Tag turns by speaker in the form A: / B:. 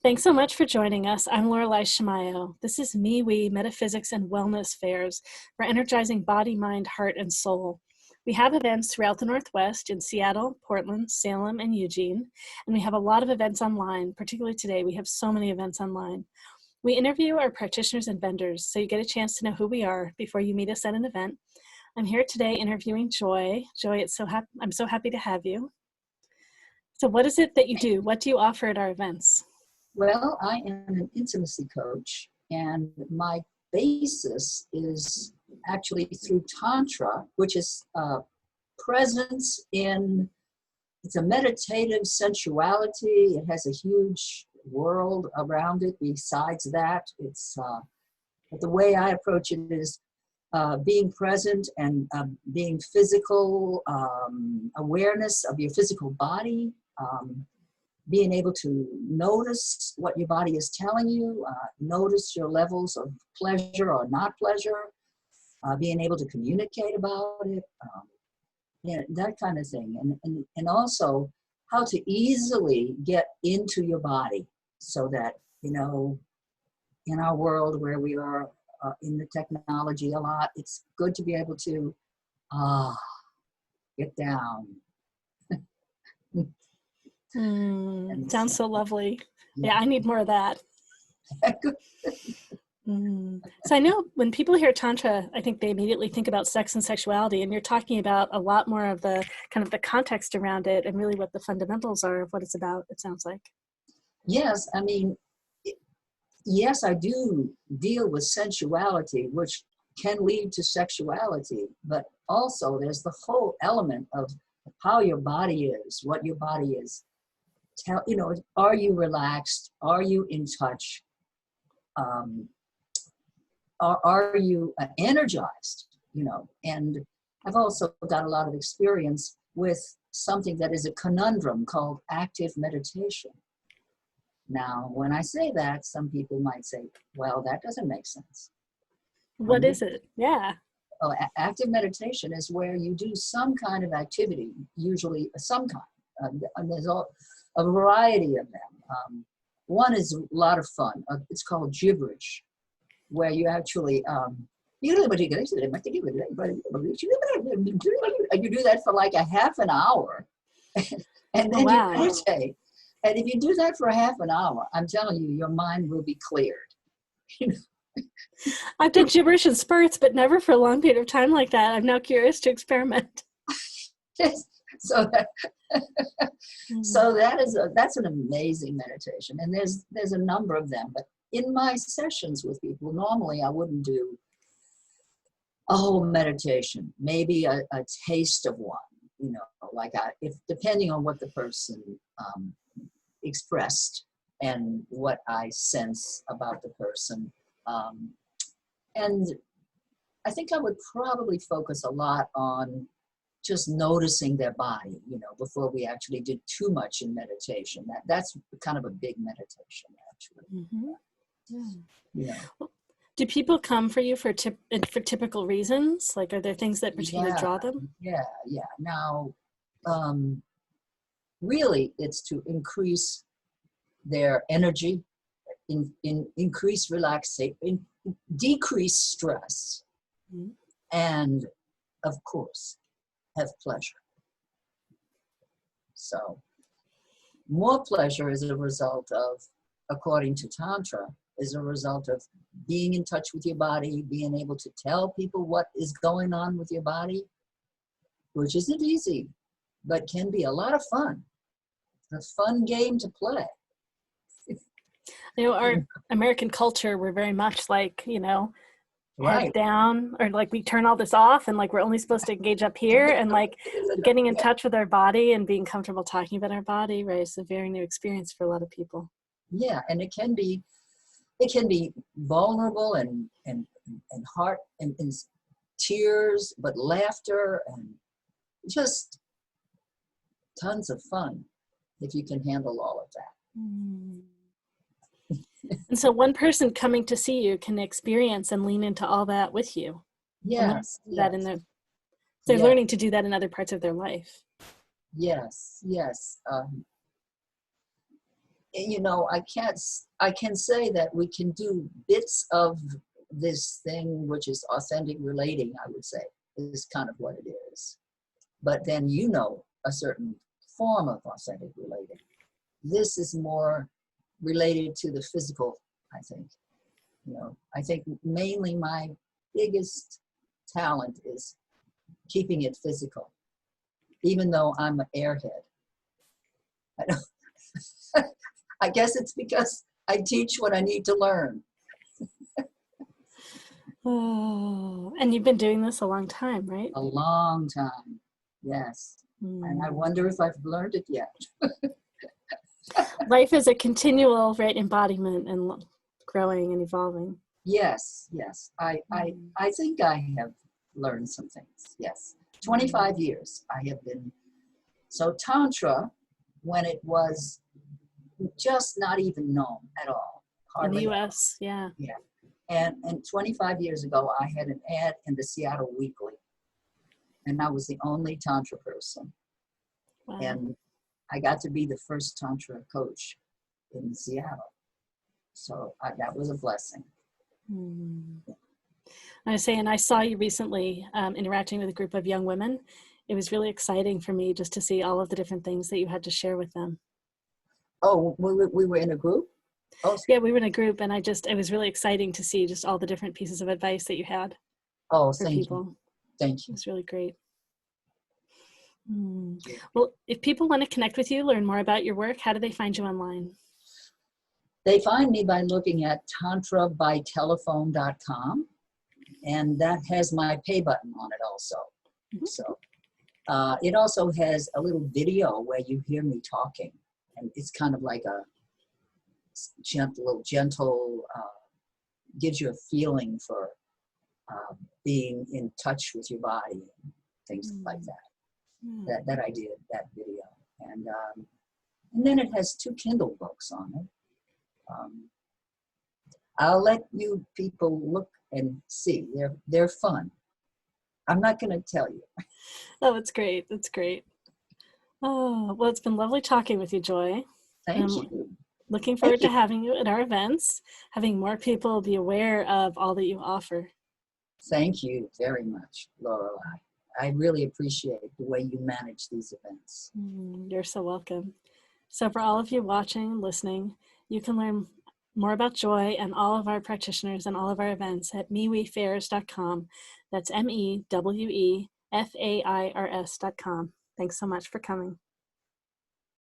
A: Thanks so much for joining us. I'm Lorelei Shamayo. This is MeWe Metaphysics and Wellness Fairs for energizing body, mind, heart, and soul. We have events throughout the Northwest in Seattle, Portland, Salem, and Eugene, and we have a lot of events online. Particularly today, we have so many events online. We interview our practitioners and vendors, so you get a chance to know who we are before you meet us at an event. I'm here today interviewing Joy. Joy, I'm so happy to have you. So what is it that you do? What do you offer at our events?
B: Well, I am an intimacy coach, and my basis is actually through Tantra, which is presence in, it's a meditative sensuality. It has a huge world around it. Besides that, but the way I approach it is being present and being physical, awareness of your physical body, being able to notice what your body is telling you, notice your levels of pleasure or not pleasure, being able to communicate about it, that kind of thing. And also how to easily get into your body so that, in our world where we are in the technology a lot, it's good to be able to get down.
A: Sounds so lovely. Yeah, I need more of that. So I know when people hear Tantra, I think they immediately think about sex and sexuality, and you're talking about a lot more of the kind of the context around it and really what the fundamentals are of what it's about, it sounds like.
B: Yes, I mean, yes, I do deal with sensuality, which can lead to sexuality, but also there's the whole element of how your body is, what your body is. Are you relaxed? Are you in touch? Are you energized? And I've also got a lot of experience with something that is a conundrum called active meditation. Now, when I say that, some people might say, well, that doesn't make sense.
A: What is it? Yeah.
B: Oh, active meditation is where you do some kind of activity, usually some kind. And there's a variety of them. One is a lot of fun. It's called gibberish, where you actually, you do that for like a half an hour, and then you meditate. And if you do that for a half an hour, I'm telling you, your mind will be cleared.
A: I've done gibberish in spurts, but never for a long period of time like that. I'm now curious to experiment.
B: Yes. So that's an amazing meditation, and there's a number of them. But in my sessions with people, normally I wouldn't do a whole meditation, maybe a taste of one. If depending on what the person expressed and what I sense about the person, and I think I would probably focus a lot on just noticing their body, before we actually did too much in meditation. That's kind of a big meditation, actually.
A: Mm-hmm. Do people come for you for typical reasons? Like, are there things that particularly draw them?
B: Yeah. Now, really, it's to increase their energy, increase relaxation, decrease stress, and, of course, have pleasure. So more pleasure is a result of, according to Tantra, is a result of being in touch with your body, being able to tell people what is going on with your body, which isn't easy, but can be a lot of fun. It's a fun game to play.
A: Our American culture, we're very much like, head down, or like we turn all this off and like we're only supposed to engage up here, and like getting in touch with our body and being comfortable talking about our body, right? It's a very new experience for a lot of people. Yeah,
B: and it can be vulnerable and heart and tears, but laughter and just tons of fun if you can handle all of that.
A: And so one person coming to see you can experience and lean into all that with you.
B: Yes.
A: They're learning to do that in other parts of their life.
B: Yes. you know, I can say that we can do bits of this thing, which is authentic relating, I would say, is kind of what it is. But then, you know, a certain form of authentic relating. This is more related to the physical, I think. You know, I think mainly my biggest talent is keeping it physical, even though I'm an airhead. I don't, I guess it's because I teach what I need to learn.
A: Oh, and you've been doing this a long time, right?
B: A long time, yes. And I wonder if I've learned it yet.
A: Life is a continual, right, embodiment and growing and evolving.
B: Yes, yes. I think I have learned some things, yes. 25 years I have been. So Tantra, when it was just not even known at all.
A: In the
B: Hardly
A: US, yeah.
B: Yeah. And 25 years ago, I had an ad in the Seattle Weekly. And I was the only Tantra person.
A: Wow.
B: And I got to be the first Tantra coach in Seattle. So that was a blessing.
A: I was saying, I saw you recently interacting with a group of young women. It was really exciting for me just to see all of the different things that you had to share with them.
B: Oh, we were in a group? Oh,
A: yeah, we were in a group, and it was really exciting to see just all the different pieces of advice that you had for
B: thank
A: people.
B: you. Thank you.
A: It was really great. Well, if people want to connect with you, learn more about your work, how do they find you online?
B: They find me by looking at tantrabytelephone.com, and that has my pay button on it also. So it also has a little video where you hear me talking, and it's kind of like a gentle, gives you a feeling for being in touch with your body and things like that. That I did, that video. And then it has 2 Kindle books on it. I'll let you people look and see. They're fun. I'm not going to tell you.
A: Oh, it's great. That's great. Oh, well, it's been lovely talking with you, Joy.
B: Thank you.
A: Looking forward to having you at our events, having more people be aware of all that you offer.
B: Thank you very much, Lorelei. I really appreciate the way you manage these events.
A: You're so welcome. So for all of you watching and listening, you can learn more about Joy and all of our practitioners and all of our events at MeWeFairs.com. That's MEWEFAIRS.com. Thanks so much for coming.